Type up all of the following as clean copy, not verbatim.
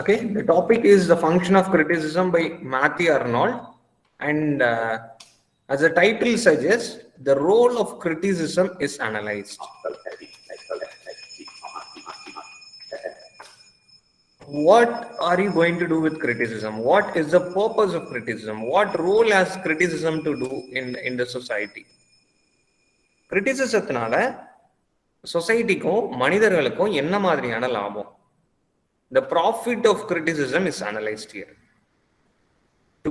Okay, the topic is the function of criticism by Matthew Arnold, and as the title suggests, the role of criticism is analyzed. What are you going to do with criticism? What is the purpose of criticism? What role has criticism to do in the society? கிரிட்டிசிசத்தினால சொசைட்டிக்கும் மனிதர்களுக்கும் என்ன மாதிரியான லாபம்? The profit of criticism is analyzed here. To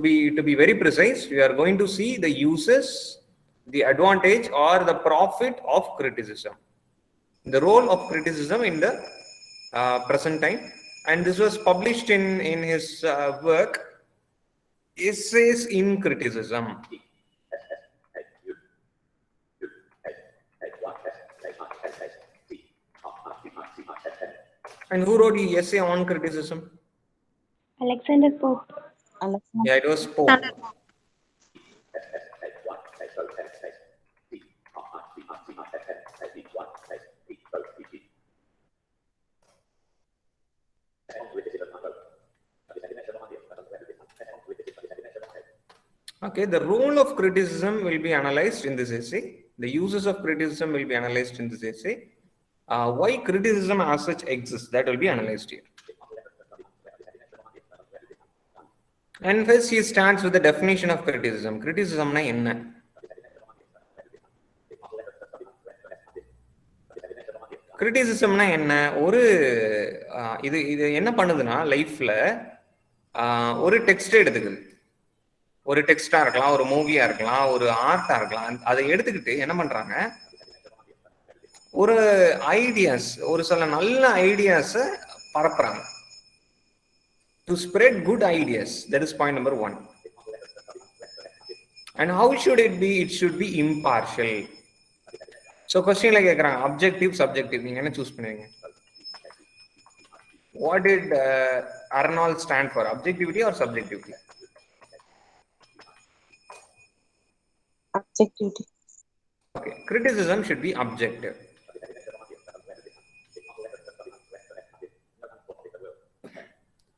be very precise, we are going to see the uses, the advantage or the profit of criticism, the role of criticism in the present time. And this was published in his work Essays in Criticism. And who wrote the essay on criticism? Alexander Pope. Yeah, it was Pope. Okay, the role of criticism will be analyzed in this essay. The uses of criticism will be analyzed in this essay. Why criticism as such exists, that will be analyzed here. And first he starts with the definition of criticism. Criticism na enna? Criticism na enna? ஒரு இது என்ன பண்ணுதுன்னா லைஃப்ல ஒரு text எடுத்துக்குது. ஒரு டெக்ஸ்டா இருக்கலாம், ஒரு மூவியா இருக்கலாம், ஒரு ஆர்ட்டா இருக்கலாம். அதை எடுத்துக்கிட்டு என்ன பண்றாங்க, ஒரு ஐடியாஸ், ஒரு சில நல்ல ஐடியாஸை பரப்புறாங்க. To spread good ideas, that is point number 1. And how should it be? It should be impartial. So questionல கேக்குறாங்க, objective, subjective, நீங்க என்ன சூஸ் பண்ணுவீங்க? What did Arnold stand for? Objectivity or subjectivity? Objectivity. Okay, criticism should be objective.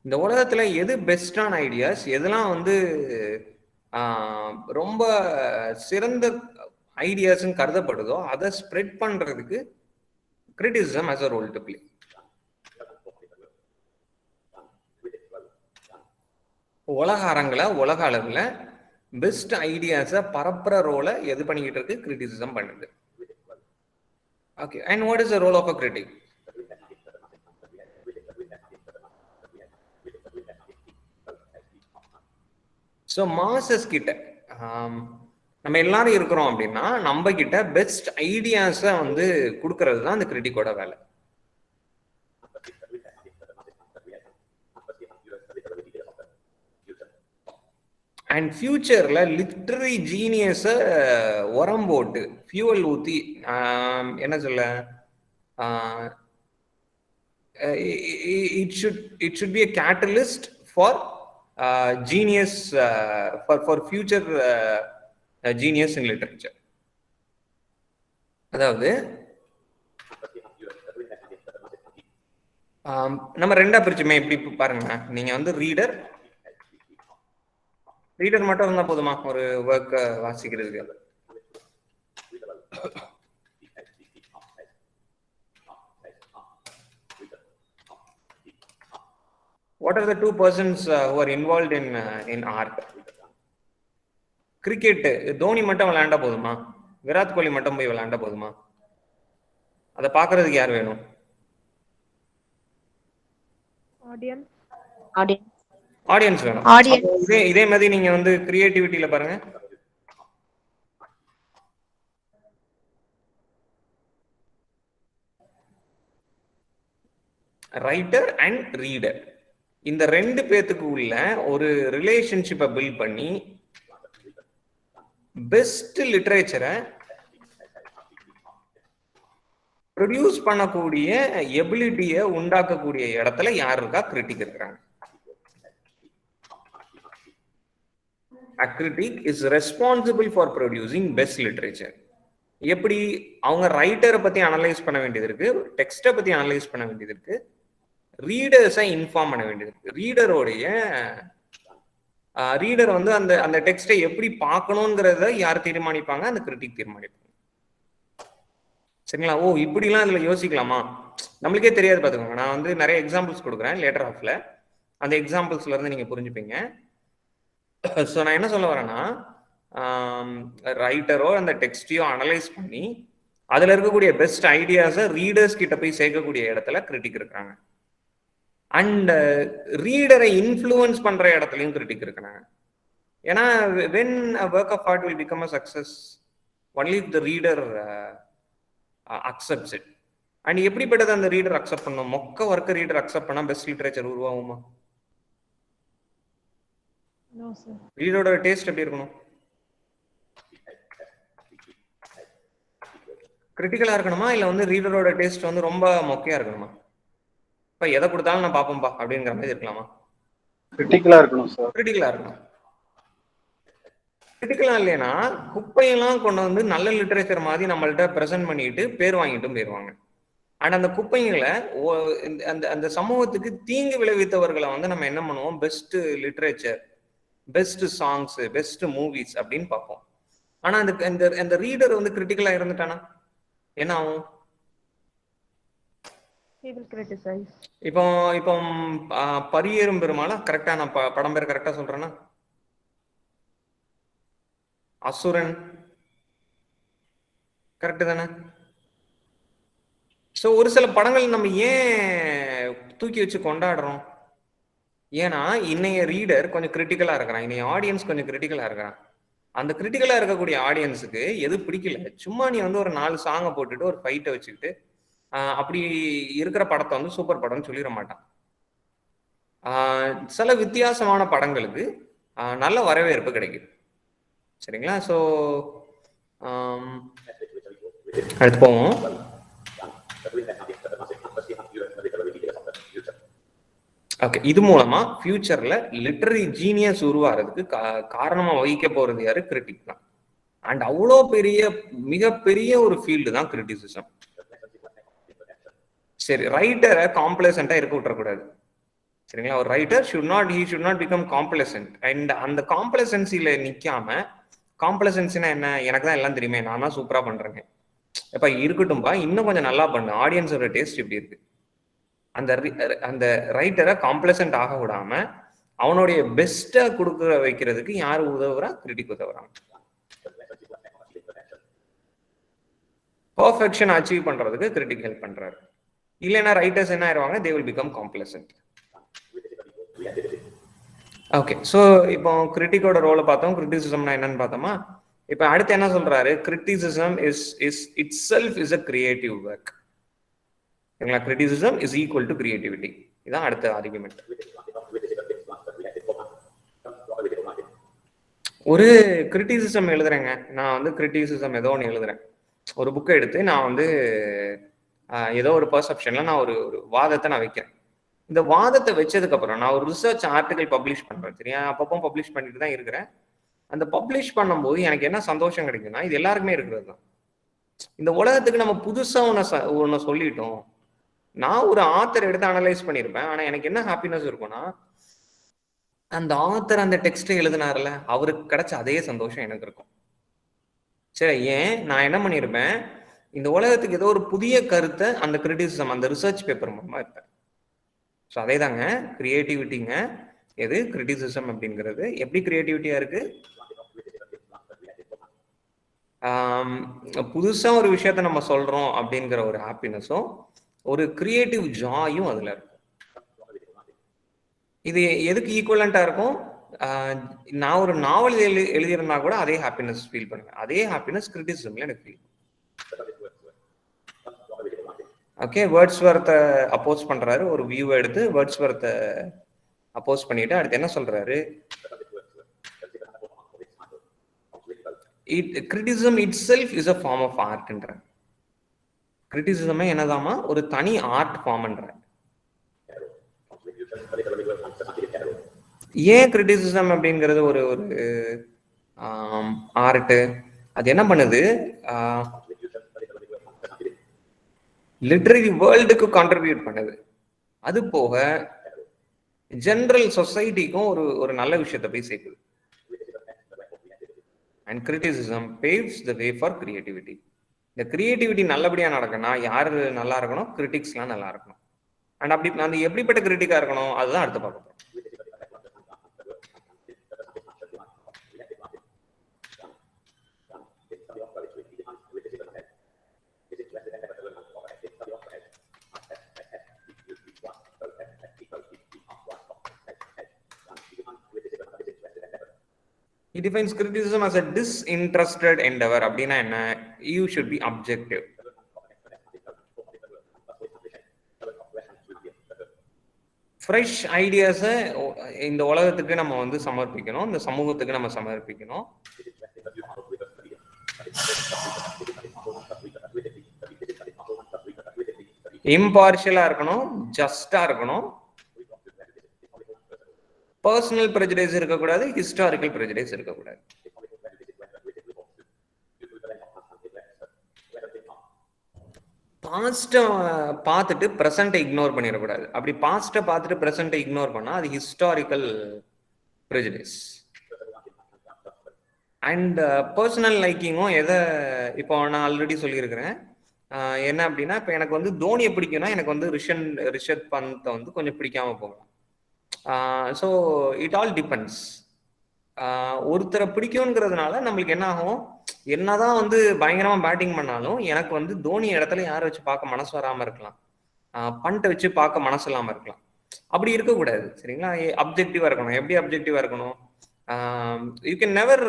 இந்த உலகத்துல எது பெஸ்டான ideas, எதெல்லாம் வந்து ரொம்ப சிறந்த ஐடியாஸ்ன்னு கருதப்படுதோ அதை ஸ்ப்ரெட் பண்றதுக்கு criticism has a role to play. உலக அரங்கில் உலக அளவில் பெஸ்ட் ஐடியாஸை பரப்புற ரோலை எது பண்ணிக்கிட்டு இருக்கு? கிரிட்டிசிசம் பண்ணுது. Okay, and what is the role of a critic? So masses கிட்ட நம்ம எல்லாரும் இருக்கிறோம் அப்படின்னா நம்ம கிட்ட பெஸ்ட் ஐடியாஸை வந்து கொடுக்கறது தான் அந்த கிரிட்டிக்கோட வேலை. அண்ட் ஃபியூச்சர்ல லிட்ரரி ஜீனியஸை உரம் போட்டு ஃபியூவல் ஊற்றி என்ன சொல்ல, it should be a catalyst for genius, for future genius in literature. அதாவது நம்ம ரெண்டா பிரிச்சுமே. எப்படி பாருங்க, நீங்க வந்து ரீடர் மட்டும் இருந்தா போதுமா ஒரு ஒர்க் வாசிக்கிறதுக்கு? What are the two persons who are involved in art? Cricket Dhoni மட்டும் விளையாண்டா போதுமா? விராட் கோலி மட்டும் போய் விளையாண்டா போதுமா? அதை பாக்குறதுக்கு யார் வேணும்? ஆடியன்ஸ் வேணும். இதே மாதிரி நீங்க வந்து கிரியேட்டிவிட்டியில பாருங்க, ரைட்டர் அண்ட் ரீடர், இந்த ரெண்டு பேத்துக்கு உள்ள ஒரு ரிலேஷன்ஷிப்பை பில்ட் பண்ணி பெஸ்ட் லிட்டரேச்சரை ப்ரொடியூஸ் பண்ணக்கூடிய எபிலிட்டியை உண்டாக்கக்கூடிய இடத்துல யார் இருக்கா? கிரிட்டிக் இருக்கிறாங்க. A critic is responsible for producing best literature. எப்படி அவங்க ரைட்டரை பத்தி அனலைஸ் பண்ண வேண்டியது இருக்கு, டெக்ஸ்ட்டை பத்தி அனலைஸ் பண்ண வேண்டியது இருக்கு, ரீடர்ஸை இன்ஃபார்ம் பண்ண வேண்டியது. ரீடர் வந்து அந்த அந்த டெக்ஸ்ட்டை எப்படி பார்க்கணுங்கிறத யார் தீர்மானிப்பாங்க? அந்த கிரிட்டிக் தீர்மானிப்பாங்க. சரிங்களா? ஓ இப்படிலாம் இதுல யோசிக்கலாமா? நம்மளுக்கே தெரியாது பார்த்துக்கோங்க. நான் வந்து நிறைய எக்ஸாம்பிள்ஸ் கொடுக்குறேன் லேட்டர் ஆஃப்ல. அந்த எக்ஸாம்பிள்ஸ்ல இருந்து நீங்க புரிஞ்சுப்பீங்க. ஸோ நான் என்ன சொல்ல வரேன்னா, ரைட்டரோ அந்த டெக்ஸ்டையோ அனலைஸ் பண்ணி அதுல இருக்கக்கூடிய பெஸ்ட் ஐடியாஸை ரீடர்ஸ் கிட்ட போய் சேர்க்கக்கூடிய இடத்துல கிரிட்டிக் இருக்காங்க. அண்ட் ரீடரை இன்ஃப்ளூயன்ஸ் பண்ற இடத்துலையும் கிரிட்டிக் இருக்கிறாங்க. ஏன்னா when a work of art will become a success only if the reader accepts it. And எப்படிப்பட்டது அந்த ரீடர் அக்செப்ட் பண்ணணும்? மொக்க ஒர்க்க ரீடர் அக்செப்ட் பண்ணா பெஸ்ட் லிட்டரேச்சர் உருவாகுமா? ரீடரோட டேஸ்ட் எப்படி இருக்கணும்? கிரிட்டிக்கலா இருக்கணுமா இல்ல வந்து ரீடரோட டேஸ்ட் வந்து ரொம்ப மொக்கையா இருக்கணுமா? இப்ப எதை கொடுத்தாலும் நான் பாப்போம்பா அப்படிங்கிற மாதிரி இருக்கலாமா? கிரிட்டிக்கலா இருக்கணும் சார். கிரிட்டிக்கலா இருக்கணும். கிரிட்டிக்கலா இல்லைன்னா குப்பையெல்லாம் கொண்டு வந்து நல்ல லிட்டரேச்சர் மாதிரி நம்மள்ட்ட பிரசன்ட் பண்ணிட்டு பேர் வாங்கிட்டும் போயிடுவாங்க. அண்ட் அந்த குப்பைங்களை அந்த அந்த சமூகத்துக்கு தீங்கு விளைவித்தவர்களை வந்து நம்ம என்ன பண்ணுவோம்? Best literature, best songs, best movies அப்படின்னு பார்ப்போம். ஆனா அந்த அந்த ரீடர் வந்து கிரிட்டிக்கலா இருந்துட்டானா என்ன ஆகும்? இப்போ இப்போ பரியேறும் பெருமாளா கரெக்டா நான் படம் பேர் கரெக்டா சொல்றேன்னா? அசுரன் கரெக்ட் தானே? ஸோ ஒரு சில படங்கள் நம்ம ஏன் தூக்கி வச்சு கொண்டாடுறோம்? ஏன்னா இன்னைய ரீடர் கொஞ்சம் கிரிட்டிக்கலா இருக்கிறான், இன்னைய ஆடியன்ஸ் கொஞ்சம் கிரிட்டிக்கலா இருக்கிறான். அந்த கிரிட்டிக்கலா இருக்கக்கூடிய ஆடியன்ஸுக்கு எது பிடிக்கல, சும்மா நீ வந்து ஒரு 4 சாங்கை போட்டுட்டு ஒரு ஃபைட்டை வச்சுக்கிட்டு அப்படி இருக்கிற படத்தை வந்து சூப்பர் படம்னு சொல்லிட மாட்டான். சில வித்தியாசமான படங்களுக்கு நல்ல வரவேற்பு கிடைக்குது. சரிங்களா? ஸோ அடுத்து போவோம். ஓகே, இது மூலமா ஃபியூச்சர்ல லிட்டரரி ஜீனியஸ் உருவாகிறதுக்கு காரணமா வகிக்க போறது யாரு? கிரிட்டிக் தான். அண்ட் அவ்வளோ மிகப்பெரிய ஒரு ஃபீல்டு தான் கிரிட்டிசிசம். சரி, ரைட்டரை காம்ப்ளசண்டா இருக்க விட்டுறக்கூடாது. சரிங்களா? ஒரு writer should not become complacent. And அந்த காம்ப்ளசன்சில நிக்காம, காம்ப்ளசன்சினா என்ன? எனக்கு தான் எல்லாம் தெரியுமே, நான் தான் சூப்பரா பண்றேங்க. எப்ப இருக்கட்டும்பா, இன்னும் கொஞ்சம் நல்லா பண்ணு, ஆடியன்ஸோட டேஸ்ட் இப்படி இருக்கு. அந்த ரைட்டரை காம்ப்ளசன்ட் ஆக விடாம அவனுடைய பெஸ்ட்டை கொடுக்க வைக்கிறதுக்கு யாரு உதவுறா? கிரிட்டிக் உதவுறாங்க. பர்ஃபெக்ஷன் அச்சீவ் பண்றதுக்கு கிரிட்டிக் ஹெல்ப் பண்றாரு. இல்லைன்னா ரைட்டர்ஸ் என்ன ஆயிடுவாங்க? They will become complacent. Okay, so இப்போ கிரிட்டிக்கோட ரோலை பார்த்தோம், கிரிட்டிசிசம்னா என்னன்னு பார்த்தோமா? இப்போ அடுத்து என்ன சொல்றாரு? Criticism is itself is a creative work. சரிங்களா? Criticism is equal to creativity. இதான் அடுத்த ஆர்குமெண்ட். ஒரு கிரிட்டிசிசம் எழுதுறேங்க, நான் வந்து கிரிட்டிசிசம் ஏதோ ஒன்று எழுதுறேன், ஒரு புக்கை எடுத்து நான் வந்து ஏதோ ஒரு பர்செப்ஷன்ல நான் ஒரு வாதத்தை நான் வைக்கிறேன். இந்த வாதத்தை வச்சதுக்கு அப்புறம் நான் ஒரு ரிசர்ச் ஆர்டிகல் பப்ளிஷ் பண்றேன். சரியா? அப்பப்போ பப்ளிஷ் பண்ணிட்டு தான் இருக்கிறேன். அந்த பப்ளிஷ் பண்ணும்போது எனக்கு என்ன சந்தோஷம் கிடைக்குன்னா, இது எல்லாருக்குமே இருக்கிறது தான். இந்த உலகத்துக்கு நம்ம புதுசா ஒன்று சொல்லிட்டோம். நான் ஒரு ஆத்தர் எடுத்து அனலைஸ் பண்ணியிருப்பேன், ஆனா எனக்கு என்ன ஹாப்பினஸ் இருக்கும்னா, அந்த ஆத்தர் அந்த டெக்ஸ்ட் எழுதினார்ல, அவருக்கு கிடைச்ச அதே சந்தோஷம் எனக்கு இருக்கும். சரி, ஏன் நான் என்ன பண்ணியிருப்பேன்? இந்த உலகத்துக்கு ஏதோ ஒரு புதிய கருத்தை அந்த கிரிட்டிசிசம், அந்த ரிசர்ச் பேப்பர் மூலமா இருப்பேன். ஸோ அதே தாங்க கிரியேட்டிவிட்டிங்க. எது கிரிட்டிசிசம் அப்படிங்கிறது எப்படி கிரியேட்டிவிட்டியா இருக்கு? புதுசா ஒரு விஷயத்த நம்ம சொல்றோம் அப்படிங்கிற ஒரு ஹாப்பினஸும் ஒரு கிரியேட்டிவ் ஜாயும் அதுல இருக்கும். இது எதுக்கு ஈக்குவலண்டா இருக்கும்? நான் ஒரு நாவல் எழுதியிருந்தா கூட அதே ஹாப்பினஸ் ஃபீல் பண்ணுவேன். அதே ஹாப்பினஸ் கிரிட்டிசிசம்ல எனக்கு ஃபீல். ஓகே, வேர்ட்ஸ்வர்த்தை அப்போஸ் பண்றாரு, ஒரு வியூ எடுத்து வேர்ட்ஸ்வர்த்தை அப்போஸ் பண்ணிட்டு அடுத்து என்ன சொல்றாரு? Criticism itself is a form of ஆர்ட்ன்ற. கிரிட்டிசிசமே என்னதாமா? ஒரு தனி ஆர்ட் ஃபார்ம்ன்ற. ஏன் கிரிட்டிசிசம் அப்படிங்கிறது ஒரு ஆர்ட்? அது என்ன பண்ணுது? லிட்டரரி வேர்ல்டுக்கு கான்ட்ரிபியூட் பண்ணுது. அது போக ஜெனரல் சொசைட்டிக்கும் ஒரு ஒரு நல்ல விஷயத்தை போய் சேர்க்குது. And criticism paves the way for creativity. இந்த கிரியேட்டிவிட்டி நல்லபடியா நடக்கணும்னா யாரு நல்லா இருக்கணும்? கிரிட்டிக்ஸ்லாம் நல்லா இருக்கணும். அண்ட் அப்படி அந்த எப்படிப்பட்ட கிரிட்டிக்கா இருக்கணும் அதுதான் அடுத்து பார்க்க போறோம். He defines criticism as a disinterested endeavor. அப்படின்னா என்ன? You should be objective. Fresh ஐடியாஸை இந்த உலகத்துக்கு நம்ம வந்து சமர்ப்பிக்கணும், இந்த சமூகத்துக்கு நம்ம சமர்ப்பிக்கணும். இம்பார்ஷியலா இருக்கணும், ஜஸ்டா இருக்கணும், பர்சனல் ப்ரெஜுடைஸ் இருக்கக்கூடாது, ஹிஸ்டாரிக்கல் ப்ரெஜுடைஸ் இருக்கக்கூடாது. பாஸ்ட்டை பார்த்துட்டு ப்ரெசண்ட்டை இக்னோர் பண்ணிடக்கூடாது. அப்படி பாஸ்ட்டை பார்த்துட்டு ப்ரெசண்ட்டை இக்னோர் பண்ணா அது ஹிஸ்டாரிக்கல் ப்ரெஜுடைஸ். அண்ட் பர்சனல் லைக்கிங்கும் எதை இப்போ நான் ஆல்ரெடி சொல்லியிருக்கிறேன். என்ன அப்படின்னா, இப்போ எனக்கு வந்து தோனியை பிடிக்கும்னா எனக்கு வந்து ரிஷப் பந்தை வந்து கொஞ்சம் பிடிக்காம போகலாம். So it all depends. ஒருத்தரை பிடிக்கும்ங்கிறதுனால நம்மளுக்கு என்ன ஆகும், என்னதான் வந்து பயங்கரமா பேட்டிங் பண்ணாலும் எனக்கு வந்து தோனி இடத்துல யாரை வச்சு பார்க்க மனசு வராம இருக்கலாம், பண்ட்டை வச்சு பார்க்க மனசு இல்லாம இருக்கலாம். அப்படி இருக்கக்கூடாது, சரிங்களா? அப்ஜெக்டிவா இருக்கணும். எப்படி அப்ஜெக்டிவா இருக்கணும்? You can never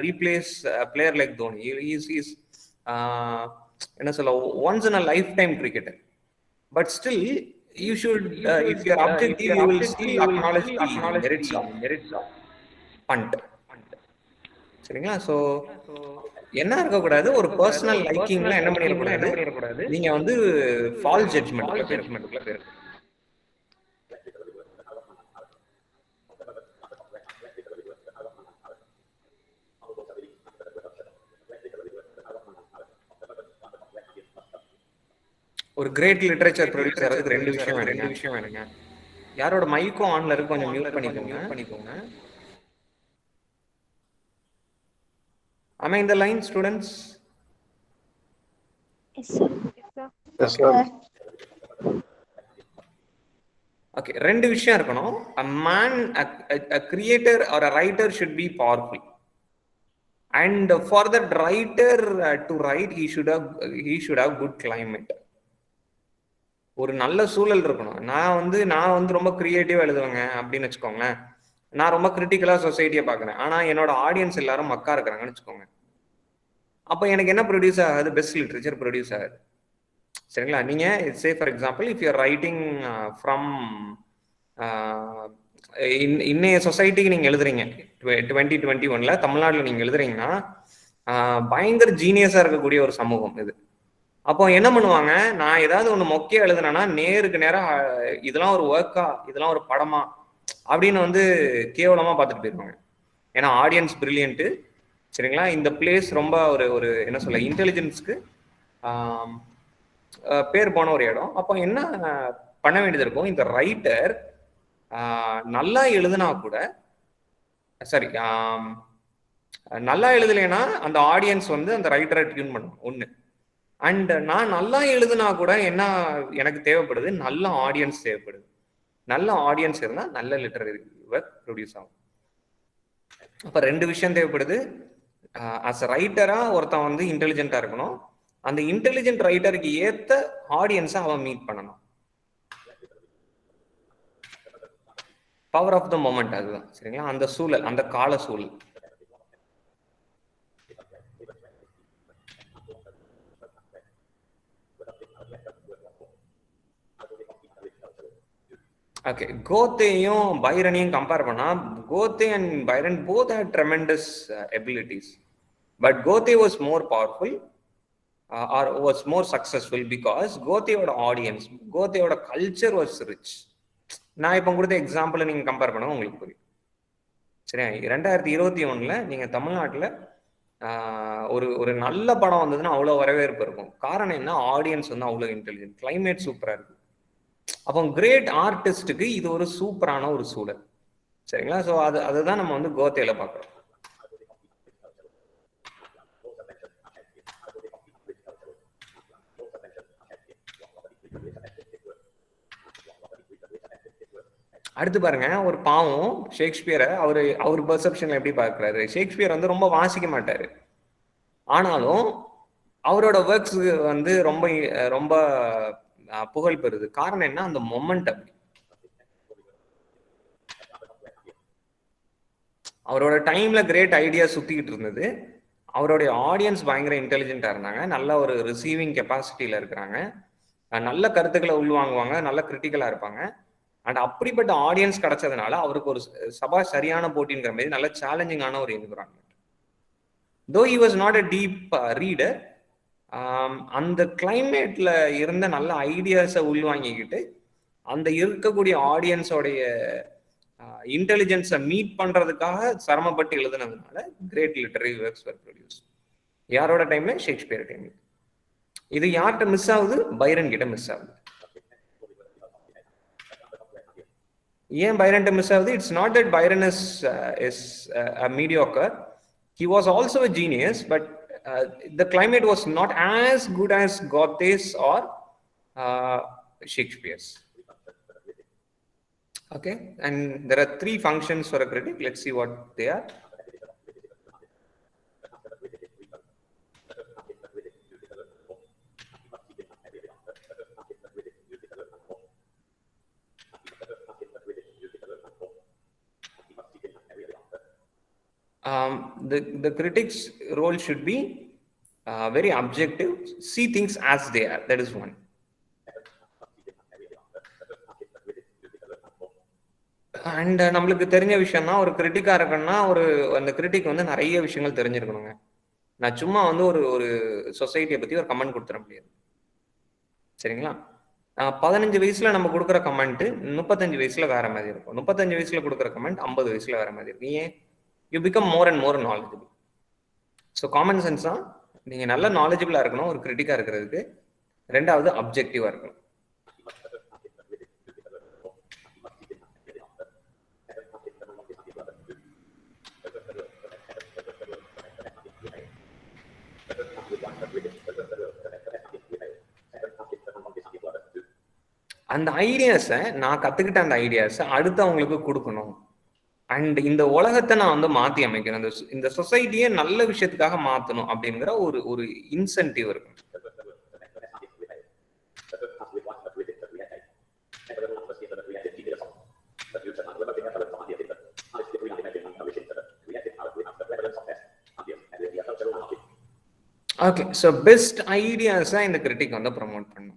replace player like Dhoni. Is என்ன சொல்ல, once in a life time cricketer. But still you should if you are objective you will still acknowledge the merits of punt. சரிங்களா? ஸோ என்ன இருக்கக்கூடாது, ஒரு பர்சனல் லைக்கிங்ல என்ன பண்ணிடக்கூடாது, நீங்க வந்து ஃபால்ஸ் ஜட்ஜ்மெண்ட்ல போயிருக்கு. ஒரு கிரேட் லிட்ரேச்சர் ப்ரொடியூசர் அதுக்கு ரெண்டு விஷயம் வேணுங்க. யாரோட மைக்கும் ஆன்ல இருக்கு, கொஞ்சம் மியூட் பண்ணிக்கோங்க. Am I in the line, students? Yes, sir. Yes, sir. Okay, ரெண்டு விஷயம் இருக்கணும். A man, a creator or a writer should be powerful. And for that writer to write, he should have good climate. ஒரு நல்ல சூழல் இருக்கணும். நான் வந்து ரொம்ப கிரியேட்டிவா எழுதுவேங்க அப்படின்னு வச்சுக்கோங்களேன். நான் ரொம்ப கிரிட்டிக்கலா சொசைட்டியை பார்க்குறேன், ஆனா என்னோட ஆடியன்ஸ் எல்லாரும் மக்கா இருக்கிறாங்கன்னு வச்சுக்கோங்க. அப்போ எனக்கு என்ன ப்ரொடியூஸ் ஆகாது? பெஸ்ட் லிட்ரேச்சர் ப்ரொடியூஸ் ஆகாது, சரிங்களா? நீங்க say for example, if you are writing from இன்னைய சொசைட்டிக்கு நீங்க எழுதுறீங்க 2021 தமிழ்நாட்டில் நீங்க எழுதுறீங்கன்னா பயங்கர ஜீனியஸா இருக்கக்கூடிய ஒரு சமூகம் இது. அப்போ என்ன பண்ணுவாங்க, நான் ஏதாவது ஒன்று மொக்கையா எழுதுனேன்னா நேருக்கு நேரம் இதெல்லாம் ஒரு ஒர்க்கா, இதெல்லாம் ஒரு படமா அப்படின்னு வந்து கேவலமா பார்த்துட்டு போயிருவாங்க. ஏன்னா ஆடியன்ஸ் பிரில்லியன்ட்டு, சரிங்களா? இந்த பிளேஸ் ரொம்ப ஒரு என்ன சொல்ல, இன்டெலிஜென்ஸ்க்கு பேர் போன ஒரு இடம். அப்போ என்ன பண்ண வேண்டியது இருக்கும், இந்த ரைட்டர் நல்லா எழுதுனா கூட, சரி நல்லா எழுதலைன்னா அந்த ஆடியன்ஸ் வந்து அந்த ரைட்டரை டியூன் பண்ணும் ஒன்று. அண்ட் நான் நல்லா எழுதுனா கூட என்ன எனக்கு தேவைப்படுது, நல்ல ஆடியன்ஸ் தேவைப்படுது. நல்ல ஆடியன்ஸ் இருந்தால் நல்ல லிட்டரரி ஒர்க் ப்ரொடியூஸ் ஆகும். அப்போ ரெண்டு விஷயம் தேவைப்படுது. அஸ் அ ரைட்டரா ஒருத்தன் வந்து இன்டெலிஜென்ட்டா இருக்கணும், அந்த இன்டெலிஜென்ட் ரைட்டருக்கு ஏற்ற ஆடியன்ஸை அவன் மீட் பண்ணணும். பவர் ஆஃப் த மொமெண்ட் அதுதான், சரிங்களா? அந்த சூழல், அந்த கால சூழல். ஓகே, கோத்தேயும் பைரனையும் கம்பேர் பண்ணா, Goethe and Byron both had tremendous abilities, but Goethe was more powerful or was more successful because கோத்தேயோட ஆடியன்ஸ், கோத்தேயோட கல்ச்சர் வாஸ் ரிச். நான் இப்போ கொடுத்த எக்ஸாம்பிளை நீங்க கம்பேர் பண்ண உங்களுக்கு புரியும், சரியா? 2021 நீங்க தமிழ்நாட்டில் ஒரு நல்ல படம் வந்ததுன்னா அவ்வளோ வரவேற்பு இருக்கும். காரணம் என்ன? ஆடியன்ஸ் வந்து அவ்வளோ இன்டெலிஜென்ட், கிளைமேட் சூப்பராக இருக்கு. அப்போ கிரேட் ஆர்டிஸ்டுக்கு இது ஒரு சூப்பரான ஒரு சூழல். சரிங்களா? ஸோ அதுதான் நம்ம வந்து கோத்தேல பார்க்குறோம். அடுத்து பாருங்க, ஒரு பாவம் ஷேக்ஸ்பியரை அவர் பெர்செப்ஷன்ல எப்படி பார்க்குறாரு? ஷேக்ஸ்பியர் வந்து ரொம்ப வாசிக்க மாட்டாரு, ஆனாலும் அவரோட ஒர்க்ஸ் வந்து ரொம்ப ரொம்ப புகழ் பெறுது. காரணம் என்ன? அந்த மொமெண்ட். அப்படி அவரோட டைம்ல கிரேட் ஐடியா சுத்திக்கிட்டு இருந்தது. அவருடைய ஆடியன்ஸ் பயங்கர இன்டெலிஜென்ட்டா இருந்தாங்க, நல்ல ஒரு ரிசீவிங் கெப்பாசிட்டியில இருக்கிறாங்க, நல்ல கருத்துக்களை உள்வாங்குவாங்க, நல்ல கிரிட்டிக்கலா இருப்பாங்க. அண்ட் அப்படிப்பட்ட ஆடியன்ஸ் கிடைச்சதுனால அவருக்கு ஒரு சபா சரியான போட்டிங்கிற மாதிரி நல்ல சேலஞ்சிங்கான ஒரு environment. Though he was not a deep reader, அந்த கிளைமேட்ல இருந்த நல்ல ஐடியாஸை உள்வாங்கிக்கிட்டு அந்த இருக்கக்கூடிய ஆடியன்ஸோடைய இன்டெலிஜென்ஸை மீட் பண்றதுக்காக சிரமப்பட்டு எழுதுனதுனால கிரேட் லிட்டரரி ஒர்க்ஸ் வர் ப்ரொடியூஸ். யாரோட டைம்ல? ஷேக்ஸ்பியர் டைம்ல. இது யார்கிட்ட மிஸ் ஆகுது? பைரன் கிட்ட மிஸ் ஆகுது. ஏன் பைரன் மிஸ் ஆகுது? It's not that Byron is a mediocre. He was also a genius, but the climate was not as good as Goethe's or Shakespeare's. Okay, and there are 3 functions for a critic. Let's see what they are. The critic's role should be very objective, see things as they are. That is one. And நம்மளுக்கு தெரிஞ்ச விஷயம்னா, ஒரு கிரிட்டிக்கா இருக்கணும்னா அந்த critic வந்து நிறைய விஷயங்கள் தெரிஞ்சிருக்கணுங்க. நான் சும்மா வந்து ஒரு சொசைட்டியை பத்தி ஒரு கமெண்ட் கொடுத்துட முடியாது. சரிங்களா? 15 வயசுல நம்ம கொடுக்குற கமெண்ட் 35 வயசுல வேற மாதிரி இருக்கும். 35 வயசுல கொடுக்குற கமெண்ட் 50 வயசுல வேற மாதிரி இருக்கும். ஏன்? You become more and more knowledgeable. So common sense தான், நீங்க நல்ல நாலேஜபிளா இருக்கணும் ஒரு கிரிட்டிக்கா இருக்கிறதுக்கு. ரெண்டாவது அப்ஜெக்டிவா இருக்கணும். அந்த ஐடியாஸை நான் கத்துக்கிட்ட அந்த ஐடியாஸை அடுத்து அவங்களுக்கு கொடுக்கணும். அண்ட் இந்த உலகத்தை நான் வந்து மாத்தி அமைக்கணும், இந்த சொசைட்டியை நல்ல விஷயத்துக்காக மாத்தணும் அப்படிங்கிற ஒரு இன்சென்டிவ் இருக்கு. ஓகே, ஸோ பெஸ்ட் ஐடியாஸை இந்த கிரிட்டிக் வந்து ப்ரமோட் பண்ணும்.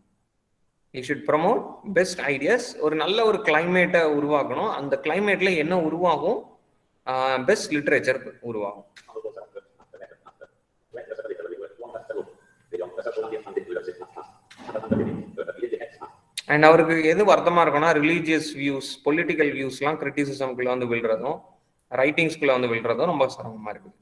You should promote best ideas. ஒரு நல்ல ஒரு கிளைமேட்டை உருவாக்கணும். அந்த கிளைமேட்ல என்ன உருவாகும்? பெஸ்ட் லிட்ரேச்சர் உருவாகும். அண்ட் அவருக்கு எது வருத்தமா இருக்கும்னா, ரிலீஜியஸ் வியூஸ், பொலிட்டிக்கல் வியூஸ்லாம் கிரிட்டிசிசம்குள்ள வந்து விழுறதும், ரைட்டிங்ஸ்குள்ள வந்து விழுறதும் ரொம்ப சிரமமா இருக்கு.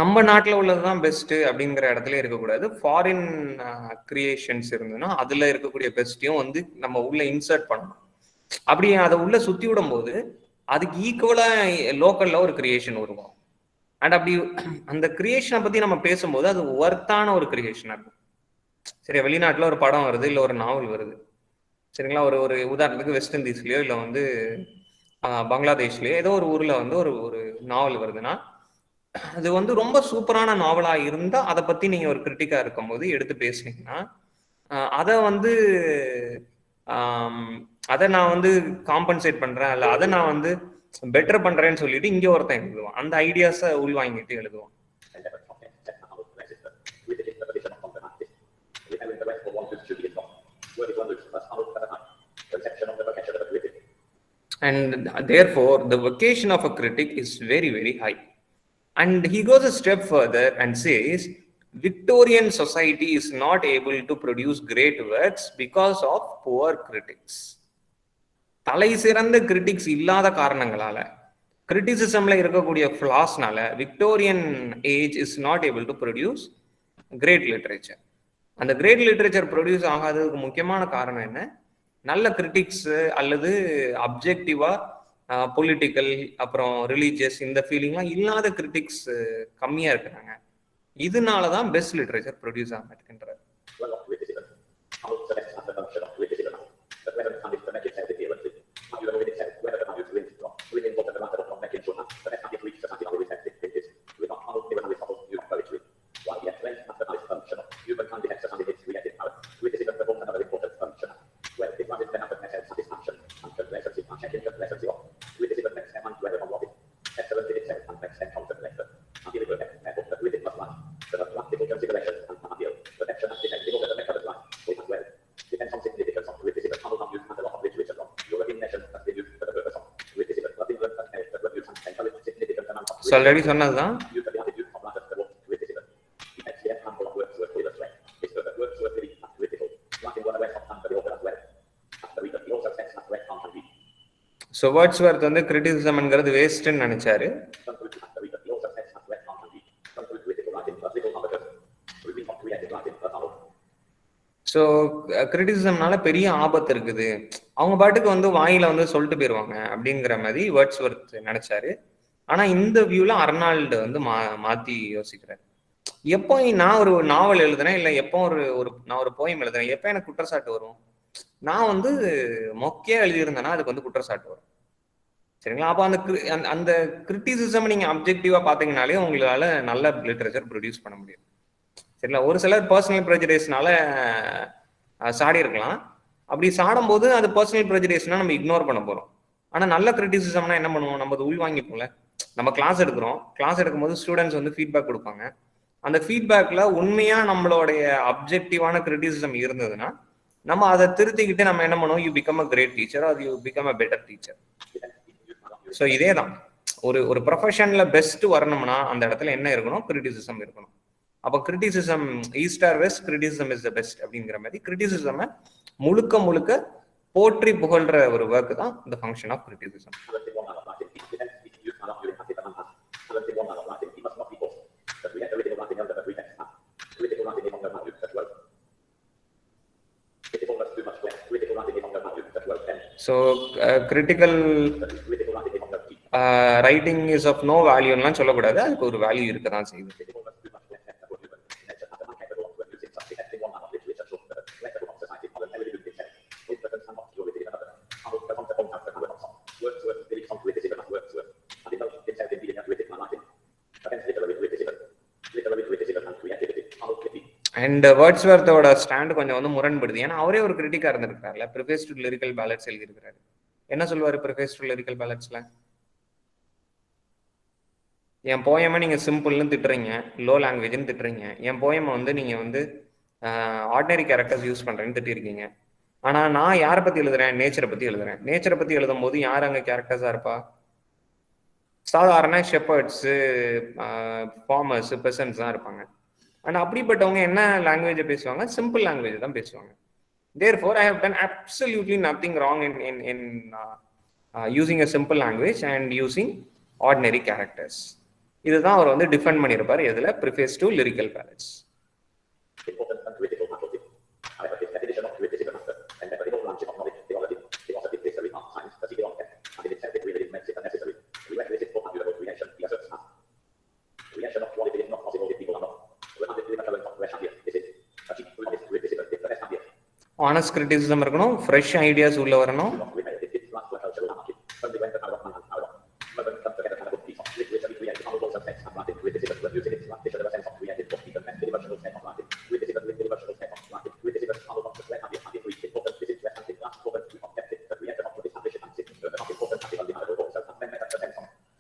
நம்ம நாட்டில் உள்ளதுதான் பெஸ்ட் அப்படிங்கிற இடத்துல இருக்கக்கூடாது. ஃபாரின் கிரியேஷன்ஸ் இருந்ததுன்னா அதுல இருக்கக்கூடிய பெஸ்ட்டையும் வந்து நம்ம உள்ள இன்சர்ட் பண்ணணும். அப்படி அதை உள்ள சுத்தி விடும் போது அதுக்கு ஈக்குவலா லோக்கல்ல ஒரு கிரியேஷன் உருவாகும். அண்ட் அப்படி அந்த கிரியேஷனை பத்தி நம்ம பேசும்போது அது ஒர்த்தான ஒரு கிரியேஷனா இருக்கும். சரி, வெளிநாட்டுல ஒரு படம் வருது, இல்லை ஒரு நாவல் வருது, சரிங்களா? ஒரு உதாரணத்துக்கு வெஸ்ட் இண்டீஸ்லயோ இல்லை வந்து பங்களாதேஷ்லயோ ஏதோ ஒரு ஊர்ல வந்து ஒரு நாவல் வருதுன்னா, அது வந்து ரொம்ப சூப்பரான நாவலா இருந்தா அதை பத்தி நீங்க ஒரு கிரிட்டிக்கா இருக்கும் போது எடுத்து பேசுனீங்கன்னா, அதை வந்து அதை நான் வந்து காம்பன்சேட் பண்றேன், அல்ல அதை நான் வந்து பெட்டர் பண்றேன்னு சொல்லிட்டு இங்க ஒருத்தன் எழுதுவான். அந்த ஐடியாஸை உள்வாங்கிட்டு எழுதுவான். And therefore the vocation of a critic is very, very high. And he goes a step further and says Victorian society is not able to produce great works because of poor critics. தலை சிறந்த critics இல்லாத காரணங்களால, கிரிட்டிசிசம்ல இருக்கக்கூடிய ஃபிளாஸ்னால Victorian age is not able to produce great literature. அந்த great literature produce ஆகாததுக்கு முக்கியமான காரணம் என்ன? நல்ல கிரிட்டிக்ஸ் அல்லது அப்ஜெக்டிவா பொலிட்டிக்கல் அப்புறம் ரிலீஜியஸ் இந்த ஃபீலிங்லாம் இல்லாத கிரிட்டிக்ஸ் கம்மியா இருக்கிறாங்க. இதனாலதான் பெஸ்ட் லிட்ரேச்சர் ப்ரொடியூஸ் ஆக மாட்டேன்றார். ஆல்ரெடி சொன்னதுதான். ஸோ வேர்ட்ஸ்வொர்த் வந்து கிரிட்டிசிசம்ங்கிறது வேஸ்ட்ன்னு நினைச்சாரு. ஸோ கிரிட்டிசிசம்னால பெரிய ஆபத்து இருக்குது, அவங்க பாட்டுக்கு வந்து வாயில வந்து சொல்லிட்டு போயிடுவாங்க அப்படிங்கிற மாதிரி வேர்ட்ஸ்வொர்த் நினைச்சாரு. ஆனா இந்த வியூல அர்னால்டு வந்து மாத்தி யோசிக்கிறாரு. எப்போ நான் ஒரு நாவல் எழுதுறேன், இல்லை எப்போ நான் ஒரு போயம் எழுதுறேன், எப்போ எனக்கு குற்றச்சாட்டு வரும்? நான் வந்து மொக்கையா எழுதியிருந்தேன்னா அதுக்கு வந்து குற்றச்சாட்டு வரும். சரிங்களா? அப்போ அந்த கிரிட்டிசிசம் நீங்க அப்ஜெக்டிவா பாத்தீங்கன்னாலே உங்களால நல்ல லிட்ரேச்சர் ப்ரொடியூஸ் பண்ண முடியும். சரிங்களா? ஒரு சிலர் பர்சனல் ப்ரெஜுடிஸ்னால சாடி இருக்கலாம். அப்படி சாடும் போது அது பர்சனல் ப்ரெஜுடிஸ்னா நம்ம இக்னோர் பண்ண போறோம். ஆனா நல்ல கிரிட்டிசிசம்னா என்ன பண்ணுவோம்? நம்ம அது உள் வாங்கிப்போம்ல. நம்ம கிளாஸ் எடுக்கிறோம், கிளாஸ் எடுக்கும்போது ஸ்டூடெண்ட்ஸ் வந்து ஃபீட்பேக் கொடுப்பாங்க. அந்த ஃபீட்பேக்ல உண்மையா நம்மளுடைய அப்ஜெக்டிவான கிரிட்டிசிசம் இருந்ததுன்னா நம்ம அதை திருத்திக்கிட்டு நம்ம என்ன பண்ணுவோம்? You become a great teacher or you become a better teacher. So இதே தான், ஒரு ப்ரொஃபஷன்ல பெஸ்ட் வரணும்னா அந்த இடத்துல என்ன இருக்கணும்? கிரிட்டிசிசம் இருக்கணும். அப்போ criticism east or west, criticism is the best அப்படிங்கிற மாதிரி கிரிட்டிசிசம் முழுக்க முழுக்க போற்றி புகழ்ற ஒரு ஒர்க் தான் இந்த function of criticism. So critical writing is of no வேல்யூலாம் சொல்லக்கூடாது, அதுக்கு ஒரு வேல்யூ இருக்க தான் செய்யுது. அண்ட் வேர்ட்ஸ்வொர்த்தோட ஸ்டாண்ட் கொஞ்சம் வந்து முரண்படுது. ஏன்னா அவரே ஒரு கிரிட்டிக்கா இருந்திருக்காருல. ப்ரிஃபேஸ் டு லிரிக்கல் பேலட்ஸ் எழுதியிருக்கிறாரு. என்ன சொல்லுவாரு ப்ரிஃபேஸ் டு லிரிக்கல் பேலட்ஸ்ல? என் போயமை நீங்க சிம்பிள்னு திட்டுறீங்க, லோ லாங்குவேஜ்னு திட்டுறீங்க. என் போயமை வந்து நீங்க வந்து ஆர்டினரி கேரக்டர்ஸ் யூஸ் பண்றேன்னு திட்டிருக்கீங்க. ஆனா நான் யாரை பத்தி எழுதுறேன்? நேச்சரை பத்தி எழுதுறேன். நேச்சரை பத்தி எழுதும் போது யார் அங்க கேரக்டர்ஸா இருப்பா? சாதாரண ஷெப்பர்ட்ஸ், ஃபார்மர்ஸ், பெசன்ட்ஸ் தான் இருப்பாங்க. அண்ட் அப்படிப்பட்டவங்க என்ன லாங்குவேஜ் பேசுவாங்க? சிம்பிள் லாங்குவேஜ் தான் பேசுவாங்க. Therefore, I have done absolutely nothing wrong in using a simple language and using ordinary characters. இதுதான் அவர் வந்து டிஃபெண்ட் பண்ணியிருப்பார். எதுல? Preface to lyrical pallets. Honest criticism இருக்கணும், ஃப்ரெஷ் ஐடியாஸ் உள்ள வரணும்.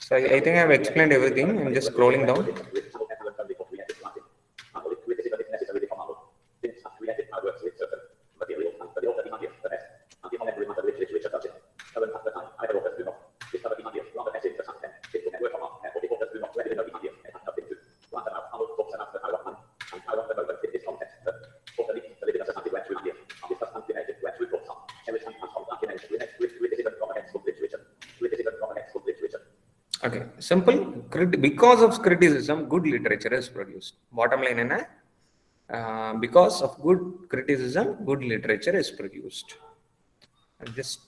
So I think I have explained everything. I'm just scrolling down. Okay, simple. Because of criticism, good literature is produced. Bottom line என்ன? Because of good criticism, good literature is produced. And just